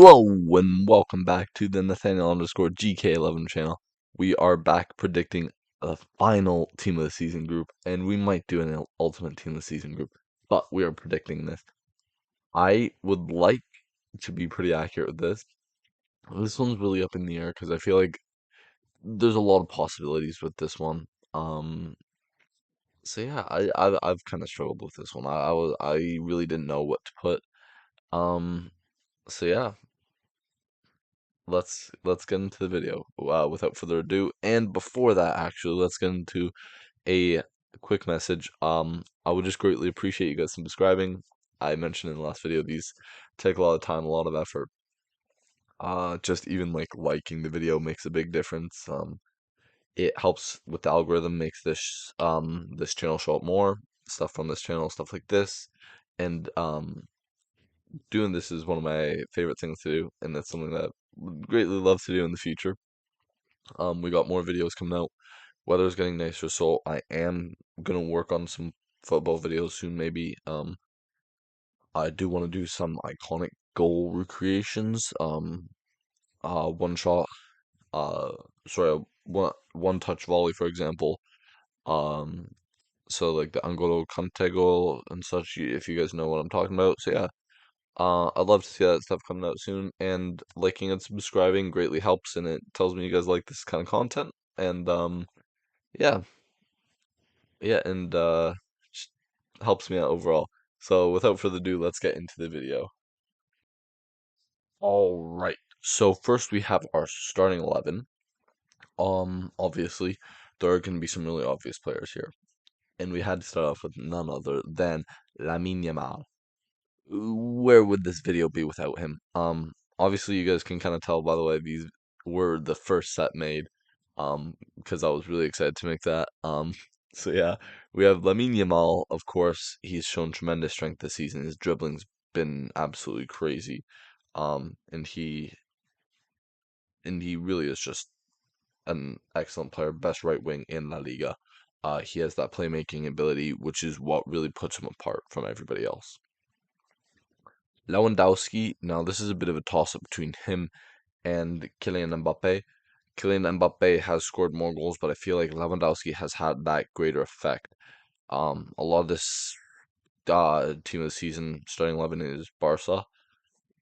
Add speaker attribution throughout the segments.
Speaker 1: Hello and welcome back to the Nathaniel underscore GK11 channel. We are back predicting the final team of the season group, and we might do an ultimate team of the season group, but we are predicting this. I would like to be pretty accurate with this. This one's really up in the air because I feel like there's a lot of possibilities with this one. Um, so yeah, I've kind of struggled with this one. I really didn't know what to put. Um, so yeah, let's get into the video without further ado. And before that, actually, let's get into a quick message. I would just greatly appreciate you guys subscribing. I mentioned in the last video these take a lot of time, a lot of effort. Just even like liking the video makes a big difference. It helps with the algorithm, makes this channel show up more stuff from this channel, stuff like this, and doing this is one of my favorite things to do, and that's something that I would greatly love to do in the future. We got more videos coming out. Weather's getting nicer, so I am gonna work on some football videos soon, maybe. I do want to do some iconic goal recreations. One shot, uh, sorry, one touch volley, for example. Um, so like the Angolo Kante goal and such, if you guys know what I'm talking about. So yeah, I'd love to see that stuff coming out soon. And liking and subscribing greatly helps, and it tells me you guys like this kind of content. And yeah. Yeah, and just helps me out overall. So without further ado, let's get into the video. All right. So first we have our starting 11. Obviously, there are going to be some really obvious players here. And we had to start off with none other than Lamine Yamal. Where would this video be without him? Obviously you guys can kind of tell by the way these were the first set made. Because I was really excited to make that. So yeah, we have Lamine Yamal, of course. He's shown tremendous strength this season. His dribbling's been absolutely crazy. And he really is just an excellent player, best right wing in La Liga. He has that playmaking ability, which is what really puts him apart from everybody else. Lewandowski, now this is a bit of a toss-up between him and Kylian Mbappe. Kylian Mbappe has scored more goals, but I feel like Lewandowski has had that greater effect. A lot of this team of the season starting 11 is Barca,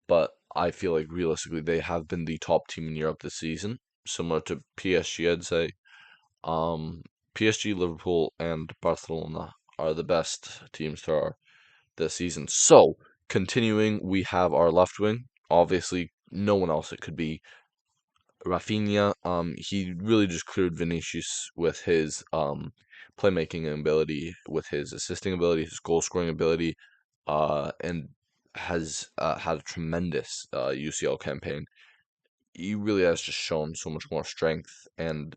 Speaker 1: but I feel like realistically they have been the top team in Europe this season, similar to PSG, I'd say. Um, PSG, Liverpool, and Barcelona are the best teams there are this season. So, continuing, we have our left wing. Obviously, no one else it could be. Rafinha, he really just cleared Vinicius with his playmaking ability, with his assisting ability, his goal scoring ability, and has had a tremendous UCL campaign. He really has just shown so much more strength, and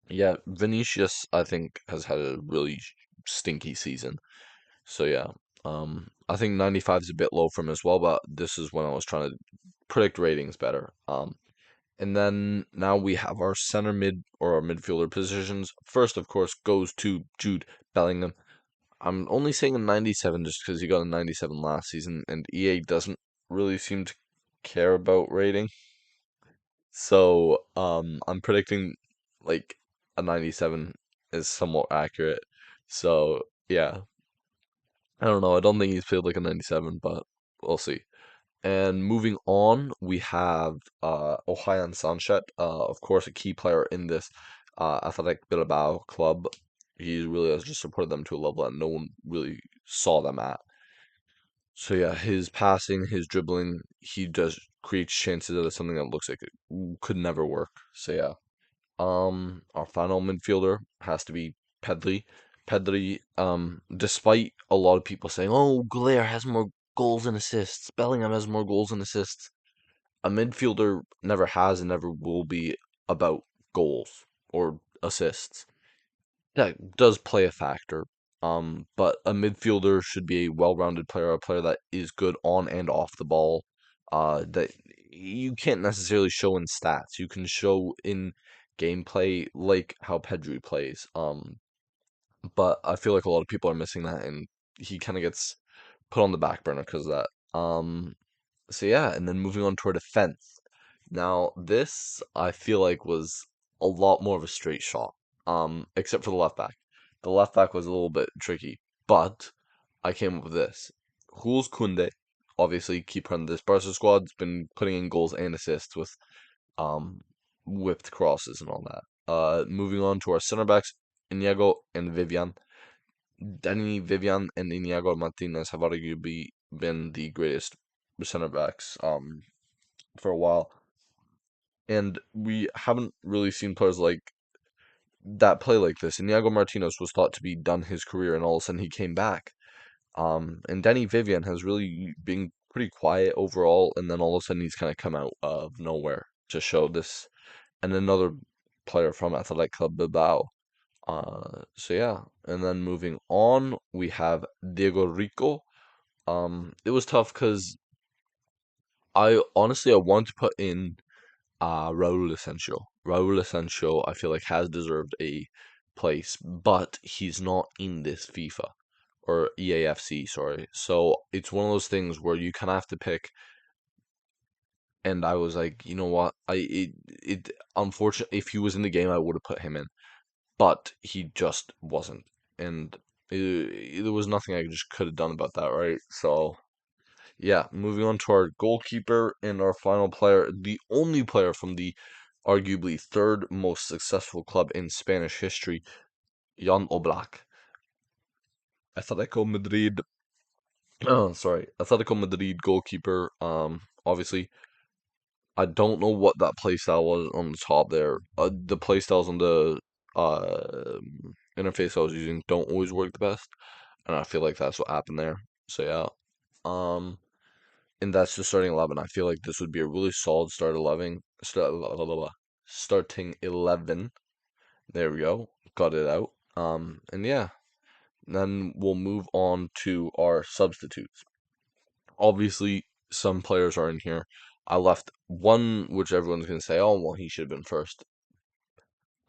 Speaker 1: yeah, Vinicius I think has had a really stinky season. So yeah, I think 95 is a bit low for him as well, but this is when I was trying to predict ratings better. And then now we have our center mid or our midfielder positions. First, of course, goes to Jude Bellingham. I'm only saying a 97 just because he got a 97 last season, and EA doesn't really seem to care about rating. So, I'm predicting like a 97 is somewhat accurate. So, yeah, I don't know. I don't think he's played like a 97, but we'll see. And moving on, we have Ohayan Sanchez, of course, a key player in this Athletic Bilbao club. He really has just supported them to a level that no one really saw them at. So yeah, his passing, his dribbling, he does create chances that is something that looks like it could never work. So yeah, our final midfielder has to be Pedri. Pedri, despite a lot of people saying, "Oh, Golaire has more goals and assists, Bellingham has more goals and assists," a midfielder never has and never will be about goals or assists. That does play a factor. But a midfielder should be a well-rounded player, a player that is good on and off the ball. That you can't necessarily show in stats. You can show in gameplay, like how Pedri plays. But I feel like a lot of people are missing that, and he kind of gets put on the back burner because of that. So yeah, and then moving on to our defense. Now, this I feel like was a lot more of a straight shot. Except for the left back. The left back was a little bit tricky, but I came up with this. Jules Koundé, obviously keeper on this Barca squad, has been putting in goals and assists with um whipped crosses and all that. Moving on to our center backs, Inigo and Vivian. Danny Vivian and Inigo Martinez have arguably been the greatest center backs for a while. And we haven't really seen players like that play like this. Inigo Martinez was thought to be done his career, and all of a sudden he came back. And Danny Vivian has really been pretty quiet overall, and then all of a sudden he's kind of come out of nowhere to show this. And another player from Athletic Club Bilbao. So yeah, and then moving on, we have Diego Rico. It was tough because I want to put in Raul Asensio. Raul Asensio, I feel like has deserved a place, but he's not in this FIFA or EAFC, sorry. So it's one of those things where you kind of have to pick. And I was like, you know what? It unfortunately, if he was in the game, I would have put him in, but he just wasn't, and there was nothing I just could have done about that, right? So yeah, moving on to our goalkeeper and our final player, the only player from the arguably third most successful club in Spanish history, Jan Oblak. Atletico Madrid, oh, sorry, Atletico Madrid goalkeeper. Obviously, I don't know what that playstyle was on the top there. The playstyles on the interface I was using don't always work the best, and I feel like that's what happened there. So yeah, um, and that's the starting 11. I feel like this would be a really solid starting 11. There we go. Got it out. And yeah, then we'll move on to our substitutes. Obviously, some players are in here. I left one, which everyone's going to say, oh, well, he should have been first.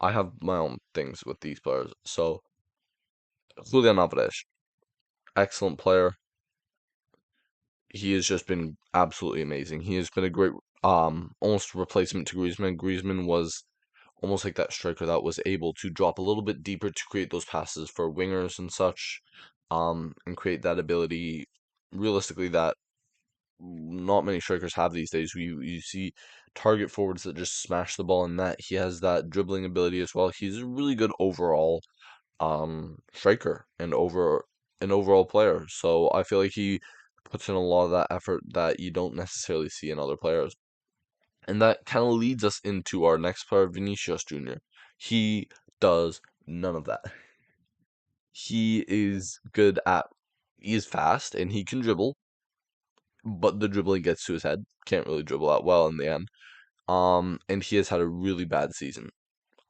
Speaker 1: I have my own things with these players. So, Julian Alvarez, excellent player. He has just been absolutely amazing. He has been a great, almost replacement to Griezmann. Griezmann was almost like that striker that was able to drop a little bit deeper to create those passes for wingers and such, and create that ability realistically that not many strikers have these days. You see target forwards that just smash the ball in net. He has that dribbling ability as well. He's a really good overall striker and an overall player. So I feel like he puts in a lot of that effort that you don't necessarily see in other players. And that kind of leads us into our next player, Vinicius Jr. He does none of that. He is fast and he can dribble, but the dribbling gets to his head. Can't really dribble out well in the end. And he has had a really bad season.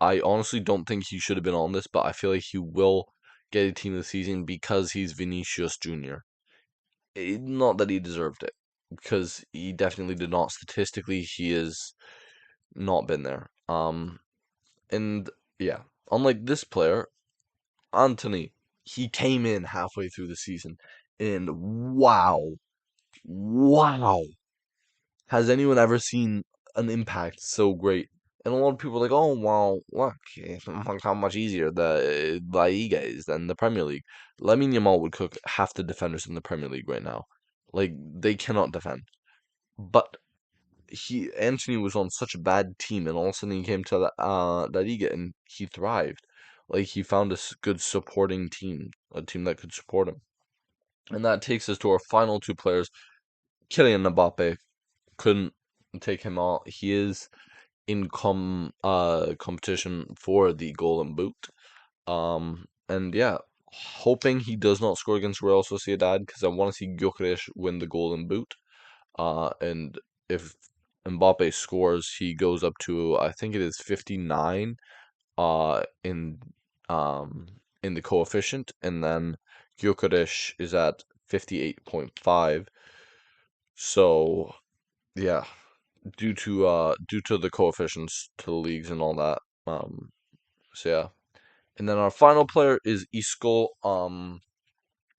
Speaker 1: I honestly don't think he should have been on this, but I feel like he will get a team of the season because he's Vinicius Jr. Not that he deserved it, because he definitely did not. Statistically, he has not been there. And yeah, unlike this player, Anthony, he came in halfway through the season, and wow, has anyone ever seen an impact so great? And a lot of people are like, oh, wow, look, look how much easier the LaLiga is than the Premier League. Lamine Yamal would cook half the defenders in the Premier League right now. Like, they cannot defend. But Anthony was on such a bad team, and all of a sudden he came to La Liga and he thrived. Like, he found a good supporting team, a team that could support him. And that takes us to our final two players. Kylian Mbappe couldn't take him out. He is in competition for the Golden Boot. And yeah, hoping he does not score against Real Sociedad because I want to see Gyökeres win the Golden Boot. And if Mbappe scores, he goes up to I think it is 59 uh in um in the coefficient, and then Gyökeres is at 58.5. So yeah, due to the coefficients to the leagues and all that. So yeah. And then our final player is Isco.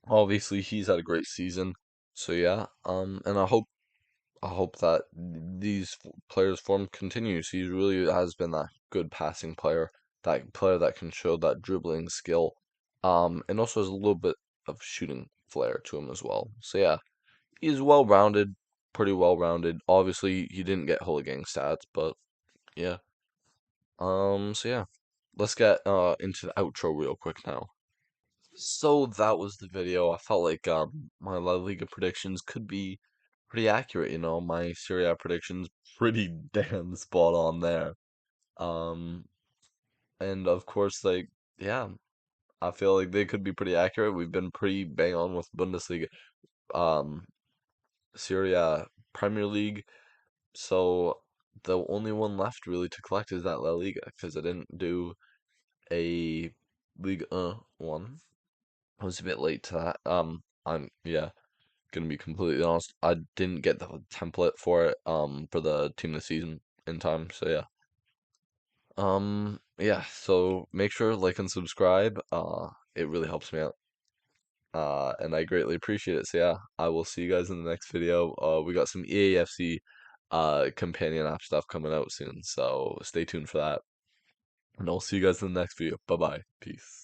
Speaker 1: Obviously he's had a great season. So yeah. And I hope I hope that these players' form continues. He really has been that good passing player, that player that can show that dribbling skill, and also has a little bit of shooting flair to him as well. So yeah, he's well rounded, pretty well rounded. Obviously, he didn't get hooligan stats, but yeah. So yeah, let's get into the outro real quick now. So that was the video. I felt like my La Liga predictions could be pretty accurate, you know. My Serie A predictions pretty damn spot on there. Um and of course like yeah, I feel like they could be pretty accurate. We've been pretty bang on with Bundesliga, um Serie A, Premier League. So the only one left really to collect is that La Liga because I didn't do a League one. I was a bit late to that. I'm yeah, gonna be completely honest. I didn't get the template for it for the team of the season in time. So yeah. Yeah, so make sure to like and subscribe. It really helps me out. And I greatly appreciate it. So yeah, I will see you guys in the next video. We got some EAFC companion app stuff coming out soon. So stay tuned for that. And I'll see you guys in the next video. Bye bye. Peace.